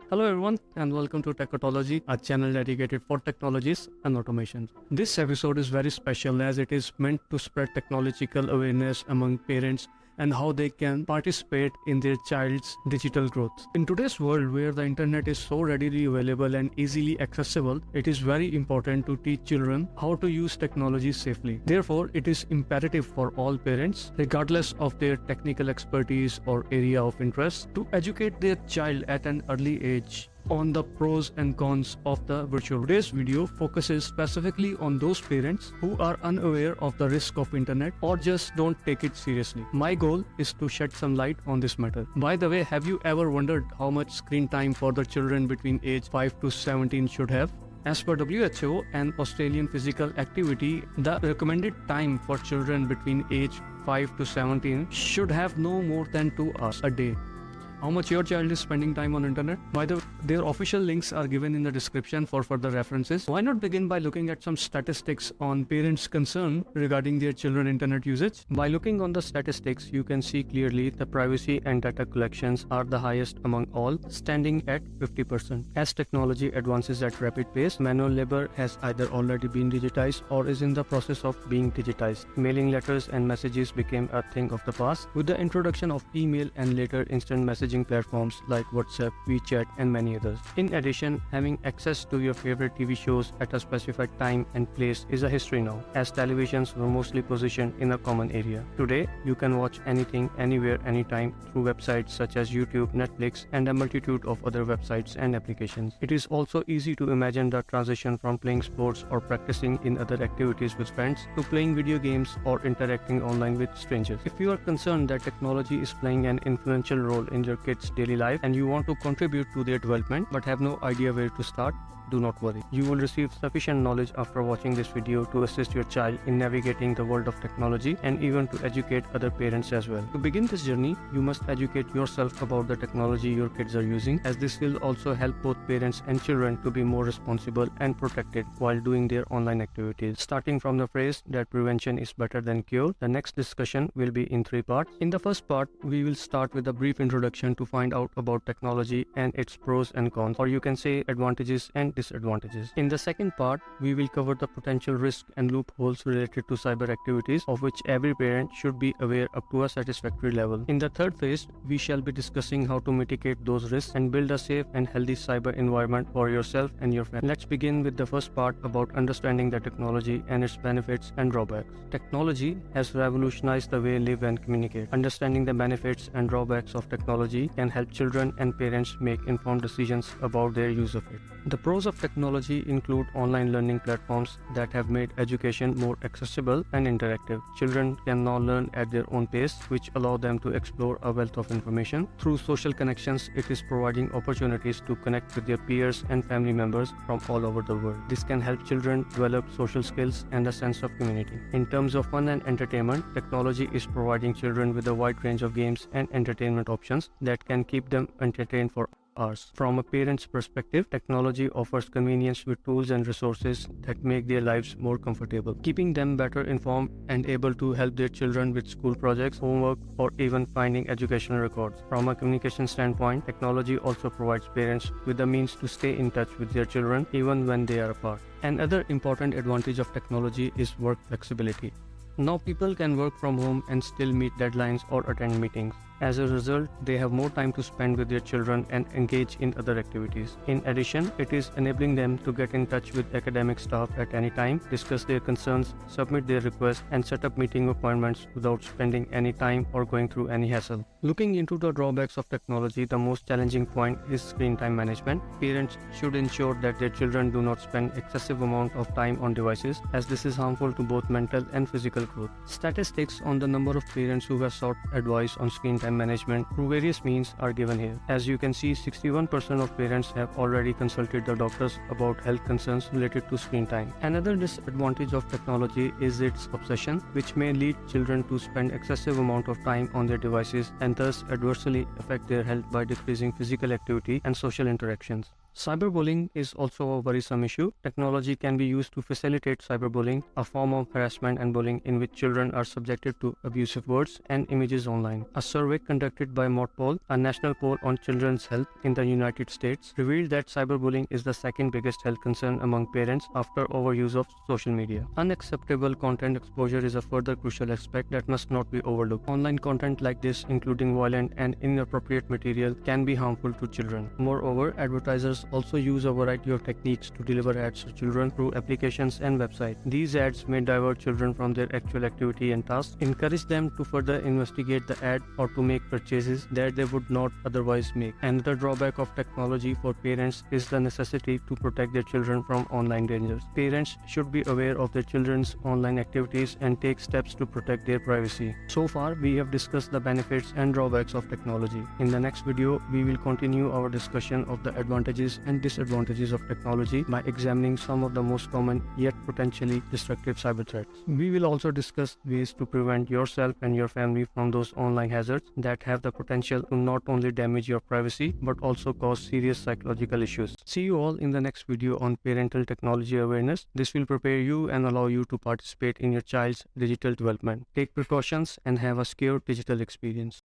Hello everyone and welcome to Techotology, a channel dedicated for technologies and automations. This episode is very special as it is meant to spread technological awareness among parents and how they can participate in their child's digital growth. In today's world where the internet is so readily available and easily accessible, it is very important to teach children how to use technology safely. Therefore, it is imperative for all parents, regardless of their technical expertise or area of interest, to educate their child at an early age on the pros and cons of the virtual. Today's video focuses specifically on those parents who are unaware of the risk of internet or just don't take it seriously. My goal is to shed some light on this matter. By the way, have you ever wondered how much screen time for the children between age 5 to 17 should have? As per WHO and Australian Physical Activity, the recommended time for children between age 5 to 17 should have no more than 2 hours a day. How much your child is spending time on internet? By the way, their official links are given in the description for further references. Why not begin by looking at some statistics on parents' concern regarding their children internet usage? By looking on the statistics, you can see clearly the privacy and data collections are the highest among all, standing at 50%. As technology advances at rapid pace, manual labor has either already been digitized or is in the process of being digitized. Mailing letters and messages became a thing of the past with the introduction of email and later instant messaging platforms like WhatsApp, WeChat, and many others. In addition, having access to your favorite TV shows at a specified time and place is a history now, as televisions were mostly positioned in a common area. Today, you can watch anything, anywhere, anytime through websites such as YouTube, Netflix, and a multitude of other websites and applications. It is also easy to imagine the transition from playing sports or practicing in other activities with friends to playing video games or interacting online with strangers. If you are concerned that technology is playing an influential role in your kids' daily life and you want to contribute to their development but have no idea where to start, do not worry. You will receive sufficient knowledge after watching this video to assist your child in navigating the world of technology and even to educate other parents as well. To begin this journey, you must educate yourself about the technology your kids are using, as this will also help both parents and children to be more responsible and protected while doing their online activities. Starting from the phrase that prevention is better than cure, the next discussion will be in 3 parts. In the first part, we will start with a brief introduction to find out about technology and its pros and cons, or you can say advantages and disadvantages. In the second part, we will cover the potential risks and loopholes related to cyber activities, of which every parent should be aware up to a satisfactory level. In the third phase, we shall be discussing how to mitigate those risks and build a safe and healthy cyber environment for yourself and your family. Let's begin with the first part about understanding the technology and its benefits and drawbacks. Technology has revolutionized the way we live and communicate. Understanding the benefits and drawbacks of technology can help children and parents make informed decisions about their use of it. The pros of technology include online learning platforms that have made education more accessible and interactive. Children can now learn at their own pace, which allow them to explore a wealth of information. Through social connections, it is providing opportunities to connect with their peers and family members from all over the world. This can help children develop social skills and a sense of community. In terms of fun and entertainment, technology is providing children with a wide range of games and entertainment options that can keep them entertained for hours. From a parent's perspective, technology offers convenience with tools and resources that make their lives more comfortable, keeping them better informed and able to help their children with school projects, homework, or even finding educational records. From a communication standpoint, technology also provides parents with the means to stay in touch with their children even when they are apart. Another important advantage of technology is work flexibility. Now people can work from home and still meet deadlines or attend meetings. As a result, they have more time to spend with their children and engage in other activities. In addition, it is enabling them to get in touch with academic staff at any time, discuss their concerns, submit their requests, and set up meeting appointments without spending any time or going through any hassle. Looking into the drawbacks of technology, the most challenging point is screen time management. Parents should ensure that their children do not spend excessive amount of time on devices, as this is harmful to both mental and physical growth. Statistics on the number of parents who have sought advice on screen time management through various means are given here. As you can see, 61% of parents have already consulted the doctors about health concerns related to screen time. Another disadvantage of technology is its obsession, which may lead children to spend excessive amount of time on their devices and thus adversely affect their health by decreasing physical activity and social interactions. Cyberbullying is also a worrisome issue. Technology can be used to facilitate cyberbullying, a form of harassment and bullying in which children are subjected to abusive words and images online. A survey conducted by Motpol, a national poll on children's health in the United States, revealed that cyberbullying is the second biggest health concern among parents after overuse of social media. Unacceptable content exposure is a further crucial aspect that must not be overlooked. Online content like this, including violent and inappropriate material, can be harmful to children. Moreover, advertisers also use a variety of techniques to deliver ads to children through applications and websites. These ads may divert children from their actual activity and tasks, encourage them to further investigate the ad or to make purchases that they would not otherwise make. Another drawback of technology for parents is the necessity to protect their children from online dangers. Parents should be aware of their children's online activities and take steps to protect their privacy. So far, we have discussed the benefits and drawbacks of technology. In the next video, we will continue our discussion of the advantages and disadvantages of technology by examining some of the most common yet potentially destructive cyber threats. We will also discuss ways to prevent yourself and your family from those online hazards that have the potential to not only damage your privacy but also cause serious psychological issues. See you all in the next video on parental technology awareness. This will prepare you and allow you to participate in your child's digital development. Take precautions and have a secure digital experience.